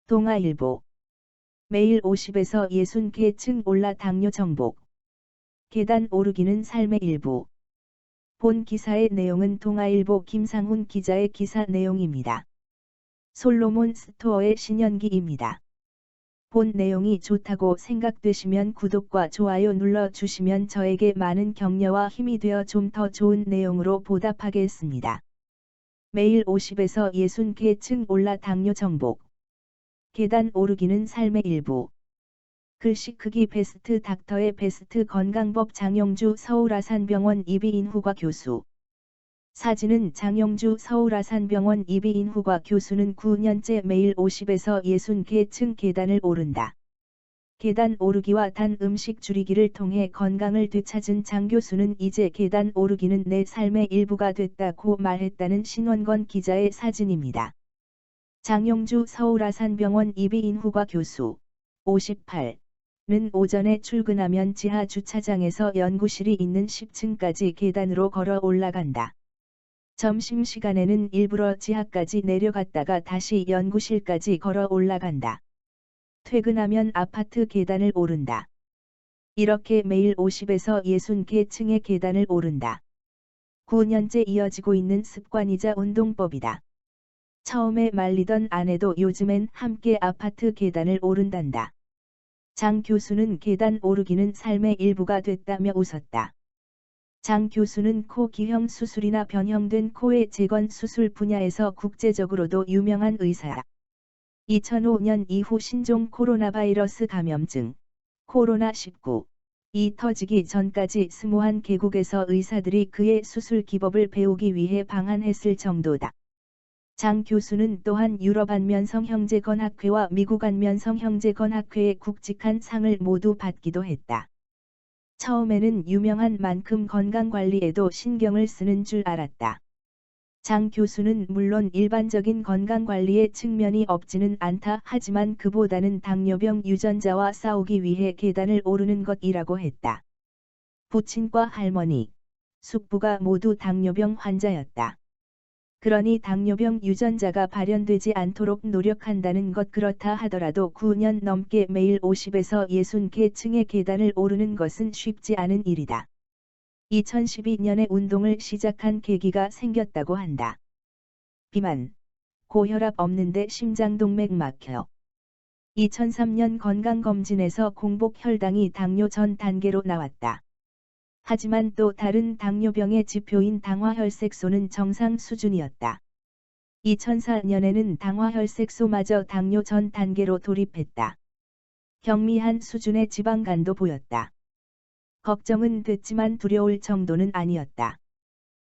동아일보. 매일 50에서 60계층 올라 당뇨 정복. 계단 오르기는 삶의 일부. 본 기사의 내용은 동아일보 김상훈 기자의 기사 내용입니다. 솔로몬 스토어의 신현기입니다. 본 내용이 좋다고 생각되시면 구독과 좋아요 눌러주시면 저에게 많은 격려와 힘이 되어 좀 더 좋은 내용으로 보답하겠습니다. 매일 50에서 60계층 올라 당뇨 정복. 계단 오르기는 삶의 일부. 글씨 크기 베스트 닥터의 베스트 건강법 장영주 서울아산병원 이비인후과 교수. 사진은 장영주 서울아산병원 이비인후과 교수는 9년째 매일 50에서 60계층 계단을 오른다. 계단 오르기와 단 음식 줄이기를 통해 건강을 되찾은 장 교수는 이제 계단 오르기는 내 삶의 일부가 됐다고 말했다는 신원건 기자의 사진입니다. 장영주 서울아산병원 이비인후과 교수, 58는 오전에 출근하면 지하 주차장에서 연구실이 있는 10층까지 계단으로 걸어 올라간다. 점심시간에는 일부러 지하까지 내려갔다가 다시 연구실까지 걸어 올라간다. 퇴근하면 아파트 계단을 오른다. 이렇게 매일 50에서 60계층의 계단을 오른다. 9년째 이어지고 있는 습관이자 운동법이다. 처음에 말리던 아내도 요즘엔 함께 아파트 계단을 오른단다. 장 교수는 계단 오르기는 삶의 일부가 됐다며 웃었다. 장 교수는 코 기형 수술이나 변형된 코의 재건 수술 분야에서 국제적으로도 유명한 의사다. 2005년 이후 신종 코로나 바이러스 감염증, 코로나19이 터지기 전까지 스모한 개국에서 의사들이 그의 수술 기법을 배우기 위해 방한했을 정도다. 장 교수는 또한 유럽 안면성형제건학회와 미국 안면성형제건학회의 굵직한 상을 모두 받기도 했다. 처음에는 유명한 만큼 건강관리에도 신경을 쓰는 줄 알았다. 장 교수는 물론 일반적인 건강관리의 측면이 없지는 않다 하지만 그보다는 당뇨병 유전자와 싸우기 위해 계단을 오르는 것이라고 했다. 부친과 할머니, 숙부가 모두 당뇨병 환자였다. 그러니 당뇨병 유전자가 발현되지 않도록 노력한다는 것. 그렇다 하더라도 9년 넘게 매일 50에서 60계층의 계단을 오르는 것은 쉽지 않은 일이다. 2012년에 운동을 시작한 계기가 생겼다고 한다. 비만, 고혈압 없는데 심장동맥 막혀. 2003년 건강검진에서 공복 혈당이 당뇨 전 단계로 나왔다. 하지만 또 다른 당뇨병의 지표인 당화혈색소는 정상 수준이었다. 2004년에는 당화혈색소마저 당뇨 전 단계로 돌입했다. 경미한 수준의 지방간도 보였다. 걱정은 됐지만 두려울 정도는 아니었다.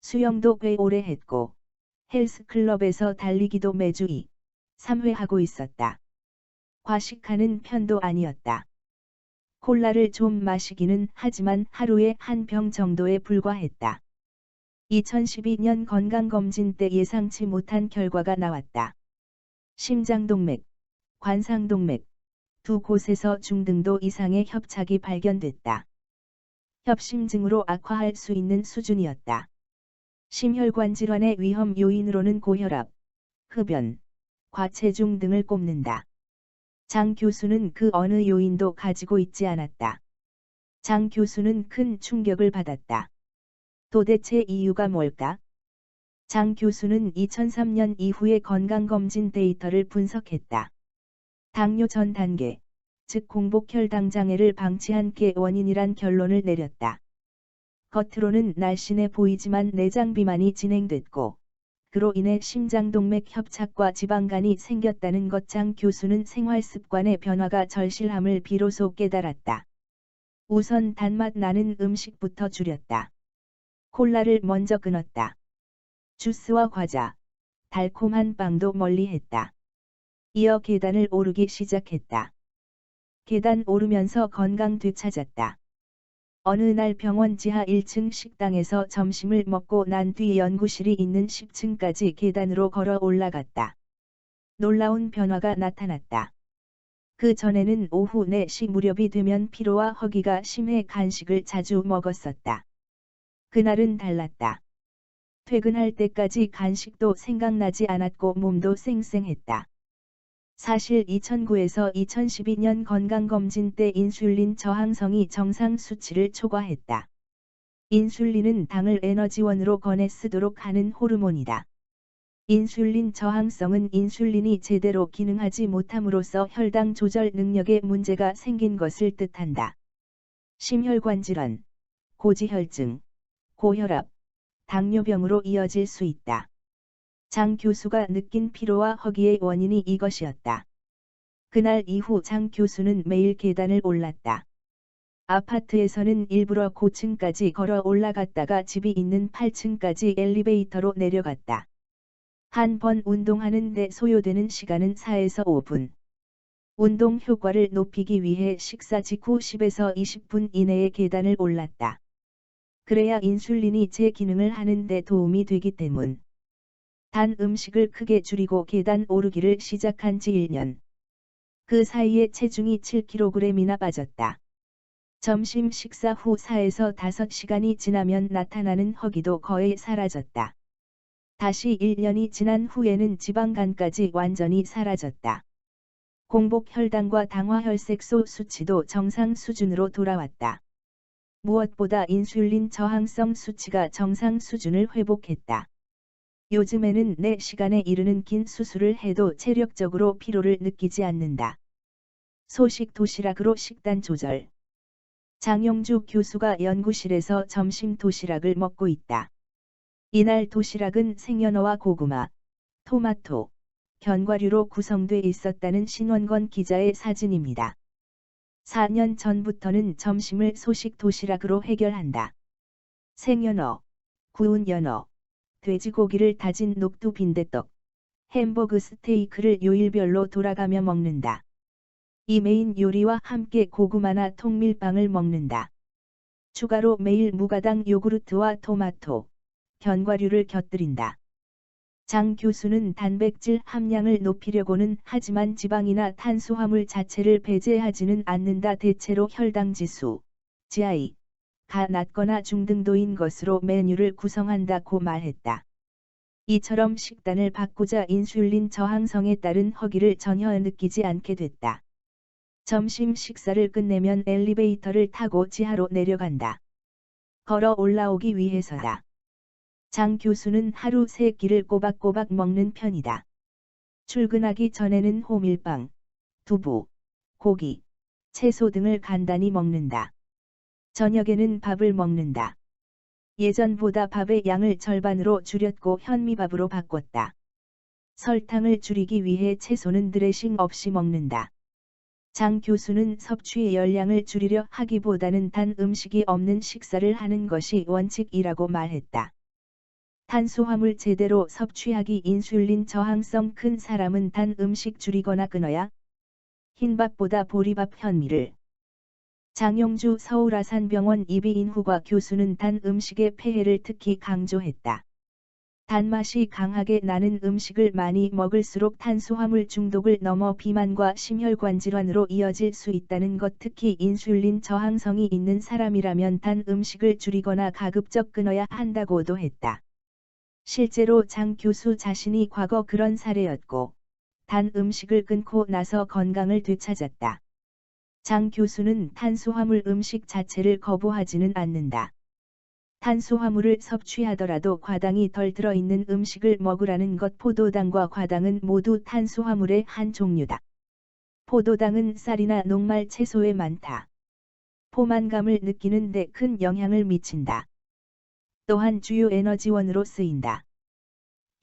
수영도 꽤 오래 했고 헬스클럽에서 달리기도 매주 2, 3회 하고 있었다. 과식하는 편도 아니었다. 콜라를 좀 마시기는 하지만 하루에 한 병 정도에 불과했다. 2012년 건강검진 때 예상치 못한 결과가 나왔다. 심장동맥, 관상동맥, 두 곳에서 중등도 이상의 협착이 발견됐다. 협심증으로 악화할 수 있는 수준이었다. 심혈관 질환의 위험 요인으로는 고혈압, 흡연, 과체중 등을 꼽는다. 장 교수는 그 어느 요인도 가지고 있지 않았다. 장 교수는 큰 충격을 받았다. 도대체 이유가 뭘까? 장 교수는 2003년 이후의 건강검진 데이터를 분석했다. 당뇨 전 단계, 즉 공복혈당 장애를 방치한 게 원인이란 결론을 내렸다. 겉으로는 날씬해 보이지만 내장 비만이 진행됐고, 그로 인해 심장동맥 협착과 지방간이 생겼다는 것. 장 교수는 생활습관의 변화가 절실함을 비로소 깨달았다. 우선 단맛 나는 음식부터 줄였다. 콜라를 먼저 끊었다. 주스와 과자, 달콤한 빵도 멀리했다. 이어 계단을 오르기 시작했다. 계단 오르면서 건강 되찾았다. 어느 날 병원 지하 1층 식당에서 점심을 먹고 난 뒤 연구실이 있는 10층까지 계단으로 걸어 올라갔다. 놀라운 변화가 나타났다. 그 전에는 오후 4시 무렵이 되면 피로와 허기가 심해 간식을 자주 먹었었다. 그날은 달랐다. 퇴근할 때까지 간식도 생각나지 않았고 몸도 쌩쌩했다. 사실 2009에서 2012년 건강검진 때 인슐린 저항성이 정상 수치를 초과했다. 인슐린은 당을 에너지원으로 꺼내 쓰도록 하는 호르몬이다. 인슐린 저항성은 인슐린이 제대로 기능하지 못함으로써 혈당 조절 능력에 문제가 생긴 것을 뜻한다. 심혈관 질환, 고지혈증, 고혈압, 당뇨병으로 이어질 수 있다. 장 교수가 느낀 피로와 허기의 원인이 이것이었다. 그날 이후 장 교수는 매일 계단을 올랐다. 아파트에서는 일부러 고층까지 걸어 올라갔다가 집이 있는 8층까지 엘리베이터로 내려갔다. 한 번 운동하는 데 소요되는 시간은 4에서 5분. 운동 효과를 높이기 위해 식사 직후 10에서 20분 이내에 계단을 올랐다. 그래야 인슐린이 제 기능을 하는 데 도움이 되기 때문. 단 음식을 크게 줄이고 계단 오르기를 시작한 지 1년. 그 사이에 체중이 7kg이나 빠졌다. 점심 식사 후 4에서 5시간이 지나면 나타나는 허기도 거의 사라졌다. 다시 1년이 지난 후에는 지방간까지 완전히 사라졌다. 공복 혈당과 당화혈색소 수치도 정상 수준으로 돌아왔다. 무엇보다 인슐린 저항성 수치가 정상 수준을 회복했다. 요즘에는 4시간에 이르는 긴 수술을 해도 체력적으로 피로를 느끼지 않는다. 소식 도시락으로 식단 조절. 장영주 교수가 연구실에서 점심 도시락을 먹고 있다. 이날 도시락은 생연어와 고구마, 토마토, 견과류로 구성돼 있었다는 신원건 기자의 사진입니다. 4년 전부터는 점심을 소식 도시락으로 해결한다. 생연어, 구운 연어, 돼지고기를 다진 녹두 빈대떡, 햄버거 스테이크를 요일별로 돌아가며 먹는다. 이 메인 요리와 함께 고구마나 통밀빵을 먹는다. 추가로 매일 무가당 요구르트와 토마토, 견과류를 곁들인다. 장 교수는 단백질 함량을 높이려고는 하지만 지방이나 탄수화물 자체를 배제하지는 않는다. 대체로 혈당 지수, GI가 낮거나 중등도인 것으로 메뉴를 구성한다고 말했다. 이처럼 식단을 바꾸자 인슐린 저항성에 따른 허기를 전혀 느끼지 않게 됐다. 점심 식사를 끝내면 엘리베이터를 타고 지하로 내려간다. 걸어 올라오기 위해서다. 장 교수는 하루 3끼를 꼬박꼬박 먹는 편이다. 출근하기 전에는 호밀빵, 두부, 고기, 채소 등을 간단히 먹는다. 저녁에는 밥을 먹는다. 예전보다 밥의 양을 절반으로 줄였고 현미밥으로 바꿨다. 설탕을 줄이기 위해 채소는 드레싱 없이 먹는다. 장 교수는 섭취 열량을 줄이려 하기보다는 단 음식이 없는 식사를 하는 것이 원칙이라고 말했다. 탄수화물 제대로 섭취하기. 인슐린 저항성 큰 사람은 단 음식 줄이거나 끊어야 흰밥보다 보리밥 현미를. 장영주 서울아산병원 이비인후과 교수는 단 음식의 폐해를 특히 강조했다. 단맛이 강하게 나는 음식을 많이 먹을수록 탄수화물 중독을 넘어 비만과 심혈관 질환으로 이어질 수 있다는 것. 특히 인슐린 저항성이 있는 사람이라면 단 음식을 줄이거나 가급적 끊어야 한다고도 했다. 실제로 장 교수 자신이 과거 그런 사례였고, 단 음식을 끊고 나서 건강을 되찾았다. 장 교수는 탄수화물 음식 자체를 거부하지는 않는다. 탄수화물을 섭취하더라도 과당이 덜 들어있는 음식을 먹으라는 것. 포도당과 과당은 모두 탄수화물의 한 종류다. 포도당은 쌀이나 녹말 채소에 많다. 포만감을 느끼는 데 큰 영향을 미친다. 또한 주요 에너지원으로 쓰인다.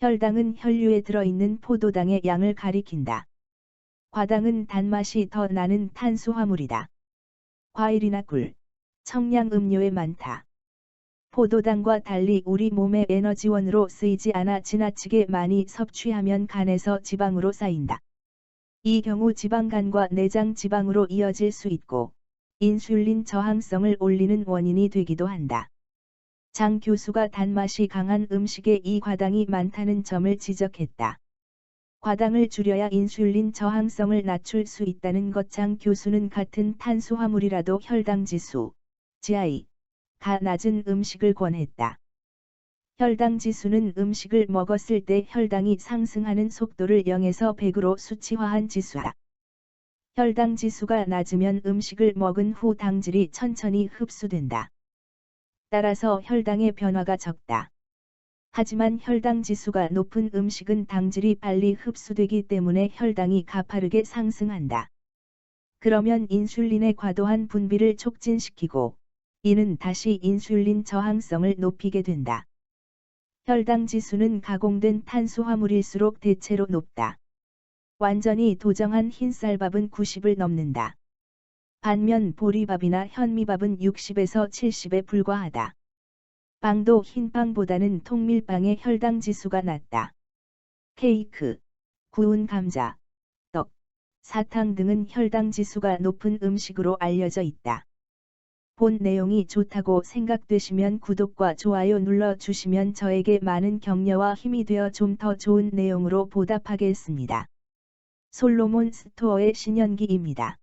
혈당은 혈류에 들어있는 포도당의 양을 가리킨다. 과당은 단맛이 더 나는 탄수화물이다. 과일이나 꿀, 청량음료에 많다. 포도당과 달리 우리 몸의 에너지원으로 쓰이지 않아 지나치게 많이 섭취하면 간에서 지방으로 쌓인다. 이 경우 지방간과 내장 지방으로 이어질 수 있고, 인슐린 저항성을 올리는 원인이 되기도 한다. 장 교수가 단맛이 강한 음식에 이 과당이 많다는 점을 지적했다. 과당을 줄여야 인슐린 저항성을 낮출 수 있다는 것. 장 교수는 같은 탄수화물이라도 혈당 지수, GI가 낮은 음식을 권했다. 혈당 지수는 음식을 먹었을 때 혈당이 상승하는 속도를 0에서 100으로 수치화한 지수다. 혈당 지수가 낮으면 음식을 먹은 후 당질이 천천히 흡수된다. 따라서 혈당의 변화가 적다. 하지만 혈당 지수가 높은 음식은 당질이 빨리 흡수되기 때문에 혈당이 가파르게 상승한다. 그러면 인슐린의 과도한 분비를 촉진시키고, 이는 다시 인슐린 저항성을 높이게 된다. 혈당 지수는 가공된 탄수화물일수록 대체로 높다. 완전히 도정한 흰쌀밥은 90을 넘는다. 반면 보리밥이나 현미밥은 60에서 70에 불과하다. 빵도 흰빵보다는 통밀빵의 혈당 지수가 낮다. 케이크, 구운 감자, 떡, 사탕 등은 혈당 지수가 높은 음식으로 알려져 있다. 본 내용이 좋다고 생각되시면 구독과 좋아요 눌러주시면 저에게 많은 격려와 힘이 되어 좀 더 좋은 내용으로 보답하겠습니다. 솔로몬 스토어의 신현기입니다.